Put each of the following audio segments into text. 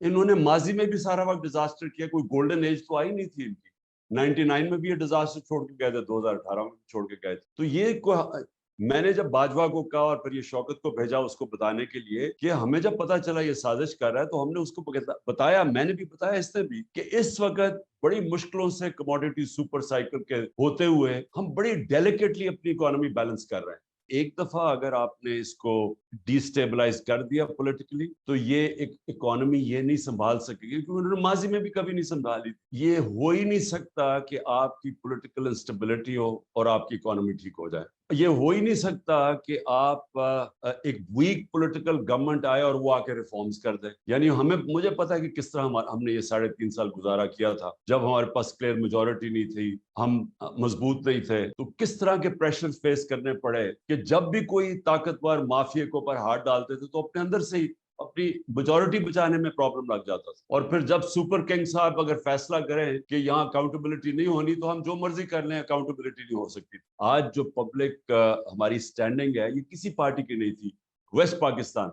انہوں نے ماضی میں بھی سارا وقت ڈیزاسٹر کیا, کوئی گولڈن ایج تو آئی نہیں تھی ان کی. 99 میں بھی یہ ڈیزاسٹر چھوڑ کے گئے تھے, 2018 میں چھوڑ کے گئے تھے. تو یہ میں نے جب باجوہ کو کہا اور پھر یہ شوکت کو بھیجا اس کو بتانے کے لیے کہ ہمیں جب پتا چلا یہ سازش کر رہا ہے, تو ہم نے اس کو بتایا, میں نے بھی بتایا اس نے بھی, کہ اس وقت بڑی مشکلوں سے کموڈیٹی سپر سائیکل کے ہوتے ہوئے ہم بڑی ڈیلیکیٹلی اپنی اکانومی بیلنس کر رہے ہیں. ایک دفعہ اگر آپ نے اس کو ڈی اسٹیبلائز کر دیا پولیٹیکلی, تو یہ ایک اکانومی یہ نہیں سنبھال سکے گی, کیونکہ انہوں نے ماضی میں بھی کبھی نہیں سنبھالی. یہ ہو ہی نہیں سکتا کہ آپ کی پولیٹیکل انسٹیبلٹی ہو اور آپ کی اکانومی ٹھیک ہو جائے. یہ ہو ہی نہیں سکتا کہ آپ ایک ویک پولیٹیکل گورنمنٹ آئے اور وہ آ کے ریفارمز کر دے. یعنی مجھے پتا ہے کہ کس طرح ہم نے یہ 3.5 سال گزارا کیا تھا, جب ہمارے پاس کلیئر میجورٹی نہیں تھی, ہم مضبوط نہیں تھے, تو کس طرح کے پریشر فیس کرنے پڑے کہ جب بھی کوئی طاقتور مافیا کے اوپر ہاتھ ڈالتے تھے تو اپنے اندر سے ہی اپنی میجورٹی بچانے میں پرابلم لگ جاتا تھا. اور پھر جب سپر کنگ صاحب اگر فیصلہ کریں کہ یہاں اکاؤنٹیبلٹی نہیں ہونی, تو ہم جو مرضی کر لیں, اکاؤنٹیبلٹی نہیں ہو سکتی. آج جو پبلک ہماری سٹینڈنگ ہے, یہ کسی پارٹی کی نہیں تھی. ویسٹ پاکستان,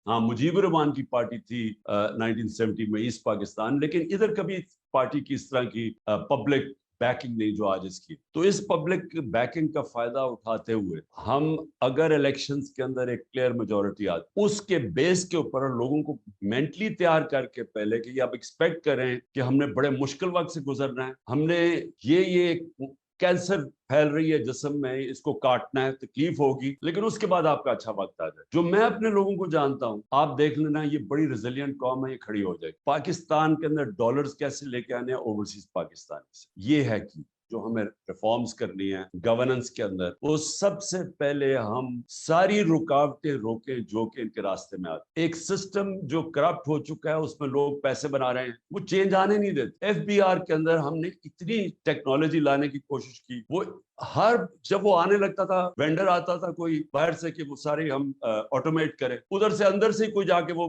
ہاں مجیب الرحمان کی پارٹی تھی 1970 میں ایسٹ پاکستان, لیکن ادھر کبھی پارٹی کی اس طرح کی پبلک بیکنگ نہیں جو آج اس کی. تو اس پبلک بیکنگ کا فائدہ اٹھاتے ہوئے ہم اگر الیکشنز کے اندر ایک کلیئر میجورٹی آتی, اس کے بیس کے اوپر لوگوں کو مینٹلی تیار کر کے پہلے کہ آپ ایکسپیکٹ کریں کہ ہم نے بڑے مشکل وقت سے گزرنا ہے, ہم نے یہ کینسر پھیل رہی ہے جسم میں, اس کو کاٹنا ہے, تکلیف ہوگی, لیکن اس کے بعد آپ کا اچھا وقت آ جائے. جو میں اپنے لوگوں کو جانتا ہوں, آپ دیکھ لینا, یہ بڑی ریزیلینٹ قوم ہے, یہ کھڑی ہو جائے. پاکستان کے اندر ڈالرز کیسے لے کے آنے ہیں اوورسیز پاکستان سے, یہ ہے کہ جو ہمیں ریفارمز کرنی ہے گورننس کے اندر, وہ سب سے پہلے ہم ساری رکاوٹیں روکیں جو کہ ان کے راستے میں آتے. ایک سسٹم جو کرپٹ ہو چکا ہے, اس میں لوگ پیسے بنا رہے ہیں, وہ چینج آنے نہیں دیتے. ایف بی آر کے اندر ہم نے اتنی ٹیکنالوجی لانے کی کوشش کی, وہ جب وہ آنے لگتا تھا, وینڈر آتا تھا کوئی باہر سے کہ وہ سارے ہم آٹومیٹ کریں, ادھر سے اندر سے کوئی جا کے وہ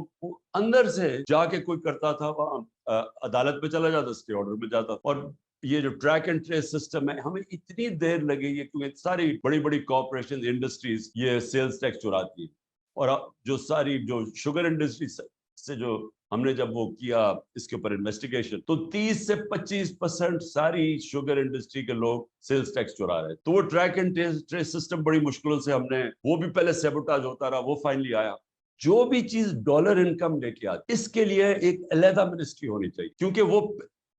اندر سے جا کے کوئی کرتا تھا, وہاں عدالت میں چلا جاتا, اسٹے آرڈر میں جاتا. اور یہ جو ٹریک اینڈ ٹریس سسٹم ہے, ہمیں اتنی دیر لگی ہے کیونکہ ساری بڑی بڑی کارپوریشن انڈسٹریز یہ سیلز ٹیکس چراتی ہیں. اور جو ساری جو شوگر انڈسٹری سے جو ہم نے جب وہ کیا اس کے اوپر انویسٹیگیشن, تو 30 سے 25% ساری شوگر انڈسٹری کے لوگ سیلز ٹیکس چرا رہے. تو وہ ٹریک اینڈ ٹریس سسٹم بڑی مشکلوں سے ہم نے, وہ بھی پہلے سیبوٹاج ہوتا رہا, وہ فائنلی آیا. جو بھی چیز ڈالر انکم لے کے آتی, اس کے لیے ایک علیحدہ منسٹری ہونی چاہیے, کیونکہ وہ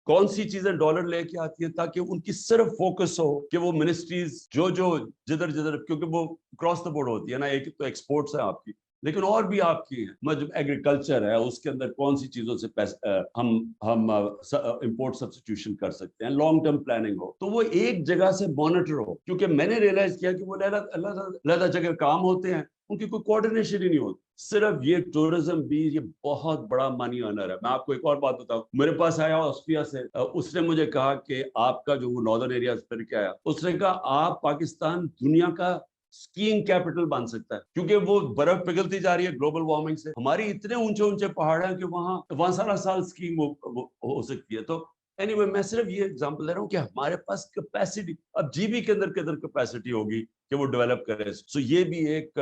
کون سی چیزیں ڈالر لے کے آتی ہیں, تاکہ ان کی صرف فوکس ہو کہ وہ منسٹریز جو جدھر, کیونکہ وہ کراس دا بورڈ ہوتی ہے نا, ایک تو ایکسپورٹس ہیں آپ کی, لیکن اور بھی آپ کی ہیں, ایگریکلچر ہے, اس کے اندر کون سی چیزوں سے ہم امپورٹ سبسٹیوشن کر سکتے ہیں, لانگ ٹرم پلاننگ ہو, تو وہ ایک جگہ سے مانیٹر ہو. کیونکہ میں نے ریئلائز کیا کہ وہ علیحدہ جگہ کام ہوتے ہیں, ان کی کوئی کوارڈینیشن ہی نہیں ہوتی. صرف یہ ٹورزم بھی یہ بہت بڑا منی ارنر ہے. میں آپ کو ایک اور بات بتاؤں, میرے پاس آیا آسٹریا سے, اس نے مجھے کہا کہ آپ کا جو وہ ناردرن ایریاز پھر کے آیا, اس نے کہا آپ پاکستان دنیا کا اسکیئنگ کیپٹل بن سکتا ہے, کیونکہ وہ برف پگھلتی جا رہی ہے گلوبل وارمنگ سے. ہماری اتنے اونچے اونچے پہاڑ ہیں کہ وہاں سارا سال اسکیئنگ ہو سکتی ہے. تو اینی وے, میں صرف یہ ایگزامپل دے رہا ہوں کہ ہمارے پاس کیپیسٹی, اب جی بی کے اندر کیپیسٹی ہوگی کہ وہ ڈیولپ کرے. سو یہ بھی ایک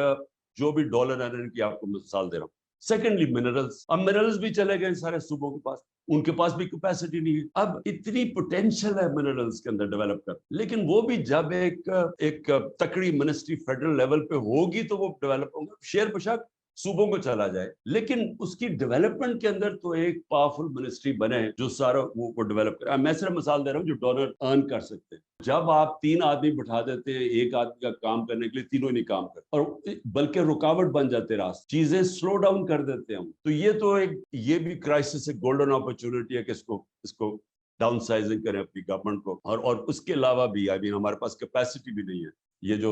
جو بھی ڈالر ارنر کی آپ کو مثال دے رہا ہوں. سیکنڈلی منرلز, اب منرلز بھی چلے گئے سارے صوبوں کے پاس, ان کے پاس بھی کیپیسٹی نہیں ہے. اب اتنی پوٹینشیل ہے منرلز کے اندر ڈیولپ کر, لیکن وہ بھی جب ایک تکڑی منسٹری فیڈرل لیول پہ ہوگی تو وہ ڈیولپ ہوگا. شیئر بشک صوبوں کو چلا جائے, لیکن اس کی ڈیولپمنٹ کے اندر تو ایک پاورفل منسٹری بنے جو سارا وہ ڈیولپ کرے. میں صرف مثال دے رہا ہوں جو ڈالر ارن کر سکتے ہیں. جب آپ 3 آدمی بٹھا دیتے ہیں ایک آدمی کا کام کرنے کے لیے, تینوں ہی نہیں کام کرتے, اور بلکہ رکاوٹ بن جاتے, راست چیزیں سلو ڈاؤن کر دیتے ہیں. تو یہ بھی کرائسس ہے, گولڈن اپرچونٹی ہے کہ اس کو ڈاؤن سائزنگ کریں اپنی گورنمنٹ کو. اور اس کے علاوہ بھی ہمارے پاس کیپیسٹی بھی نہیں ہے. یہ جو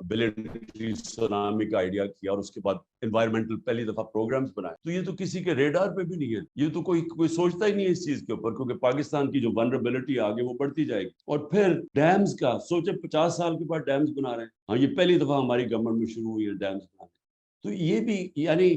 بلین سونامی کا آئیڈیا کیا اور اس کے بعد انوائرمنٹل پہلی دفعہ پروگرامز بنائے, تو یہ تو کسی کے ریڈار پہ بھی نہیں ہے. یہ تو کوئی سوچتا ہی نہیں ہے اس چیز کے اوپر, کیونکہ پاکستان کی جو ونربلٹی آگے وہ بڑھتی جائے گی. اور پھر ڈیمز کا سوچے, 50 سال کے بعد ڈیمز بنا رہے ہیں. ہاں, یہ پہلی دفعہ ہماری گورنمنٹ میں شروع ہوئی ہے ڈیمز بنانے. تو یہ بھی یعنی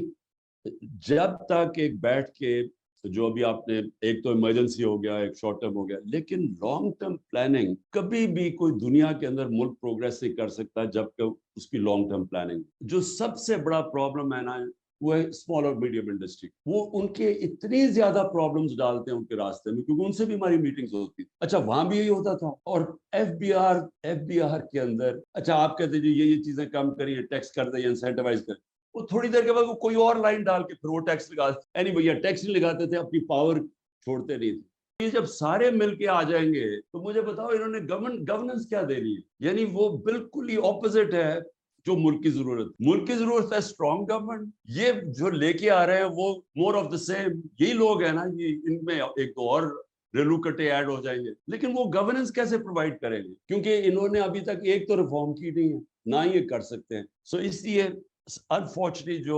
جب تک ایک بیٹھ کے جو ابھی آپ نے, ایک تو ایمرجنسی ہو گیا, ایک شارٹ ٹرم ہو گیا, لیکن لانگ ٹرم پلاننگ کبھی بھی کوئی دنیا کے اندر ملک پروگریس نہیں کر سکتا جب کہ اس کی لانگ ٹرم پلاننگ. جو سب سے بڑا پرابلم ہے نا وہ ہے اسمال اور میڈیم انڈسٹری. وہ ان کے اتنی زیادہ پرابلمس ڈالتے ہیں ان کے راستے میں, کیونکہ ان سے بھی ہماری میٹنگز ہوتی تھی. اچھا وہاں بھی یہی ہوتا تھا. اور ایف بی آر کے اندر اچھا آپ کہتے ہیں یہ چیزیں کم کریے, ٹیکس کر دیں, انسینٹیوائز کریں, وہ تھوڑی دیر کے بعد وہ کوئی اور لائن ڈال کے پھر وہ ٹیکس لگاتے. بھیا ٹیکس نہیں لگاتے تھے, اپنی پاور چھوڑتے نہیں تھے. یہ جب سارے مل کے آ جائیں گے تو مجھے بتاؤ انہوں نے گورننس کیا دینی ہے. یعنی وہ بالکل ہی اپوزٹ ہے جو ملک کی ضرورت. ملک کی ضرورت ہے اسٹرانگ گورنمنٹ. یہ جو لے کے آ رہے ہیں وہ مور آف دا سیم. یہی لوگ ہیں نا, یہ ان میں ایک دو اور ریلو کٹے ایڈ ہو جائیں گے, لیکن وہ گورننس کیسے پرووائڈ کریں گے, کیونکہ انہوں نے ابھی تک ایک تو ریفارم کی نہیں ہے, نہ یہ کر سکتے ہیں. سو اس لیے انفارچونیٹلی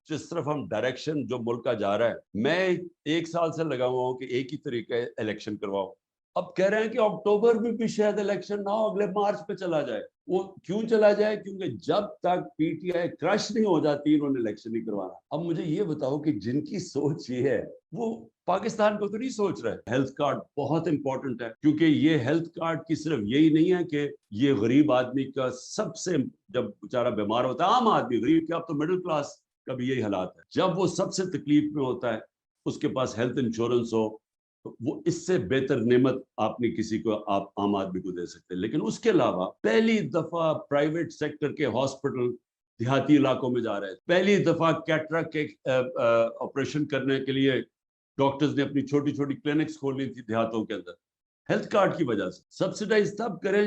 جس طرف ہم ڈائریکشن جو ملک کا جا رہا ہے, میں 1 سال سے لگا ہوا ہوں کہ ایک ہی طریقے الیکشن کرواؤ. اب کہہ رہے ہیں کہ اکتوبر میں بھی شاید الیکشن نہ ہو, اگلے مارچ پہ چلا جائے. وہ کیوں چلا جائے؟ کیونکہ جب تک پی ٹی آئی کرش نہیں ہو جاتی انہوں نے الیکشن نہیں کروانا. اب مجھے یہ بتاؤ کہ جن کی سوچ یہ ہے وہ پاکستان کو تو نہیں سوچ رہے. ہیلتھ کارڈ بہت امپورٹنٹ ہے, کیونکہ یہ ہیلتھ کارڈ کی صرف یہی نہیں ہے کہ یہ غریب آدمی کا سب سے, جب بیچارہ بیمار ہوتا ہے, عام آدمی, غریب کیا, اب تو مڈل کلاس کا بھی یہی حالات ہے, جب وہ سب سے تکلیف میں ہوتا ہے اس کے پاس ہیلتھ انشورنس ہو, تو وہ اس سے بہتر نعمت آپ نے کسی کو, آپ عام آدمی کو دے سکتے ہیں. لیکن اس کے علاوہ پہلی دفعہ پرائیویٹ سیکٹر کے ہاسپٹل دیہاتی علاقوں میں جا رہے ہیں. پہلی دفعہ کیٹریکٹ کے آپریشن کرنے کے لیے ڈاکٹرز نے اپنی چھوٹی چھوٹی کلینکس کھولی تھی دیہاتوں کے اندر, ہیلتھ کارڈ کی وجہ سے. سبسڈائز تب کریں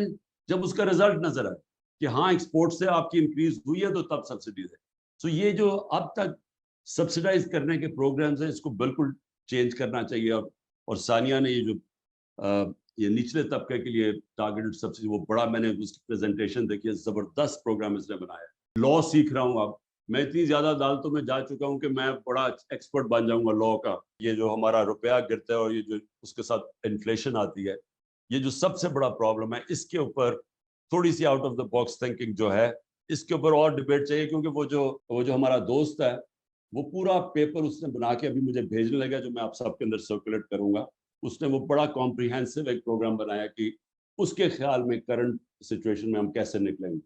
جب اس کا رزلٹ نظر آئے کہ ہاں ایکسپورٹ سے آپ کی انکریز ہوئی ہے, تو تب سبسڈیز ہے. سو یہ جو اب تک سبسڈائز کرنے کے پروگرامز ہیں, اس کو بالکل چینج کرنا چاہیے. اور ثانیہ نے یہ جو یہ نچلے طبقے کے لیے ٹارگیٹڈ سبسڈی, وہ بڑا, میں نے اس کی پریزنٹیشن دیکھی ہے, زبردست پروگرام اس نے بنایا. لا سیکھ رہا ہوں اب میں, اتنی زیادہ عدالتوں میں جا چکا ہوں کہ میں بڑا ایکسپرٹ بن جاؤں گا لا کا. یہ جو ہمارا روپیہ گرتا ہے اور یہ جو اس کے ساتھ انفلیشن آتی ہے, یہ جو سب سے بڑا پرابلم ہے, اس کے اوپر تھوڑی سی out of the box thinking جو ہے, اس کے اوپر اور ڈیبیٹ چاہیے. کیونکہ وہ جو ہمارا دوست ہے, وہ پورا پیپر اس نے بنا کے ابھی مجھے بھیجنے لگا, جو میں آپ سب کے اندر سرکولیٹ کروں گا. اس نے وہ بڑا کمپریہنسو ایک پروگرام بنایا کہ اس کے خیال میں کرنٹ سچویشن میں ہم کیسے نکلیں گے.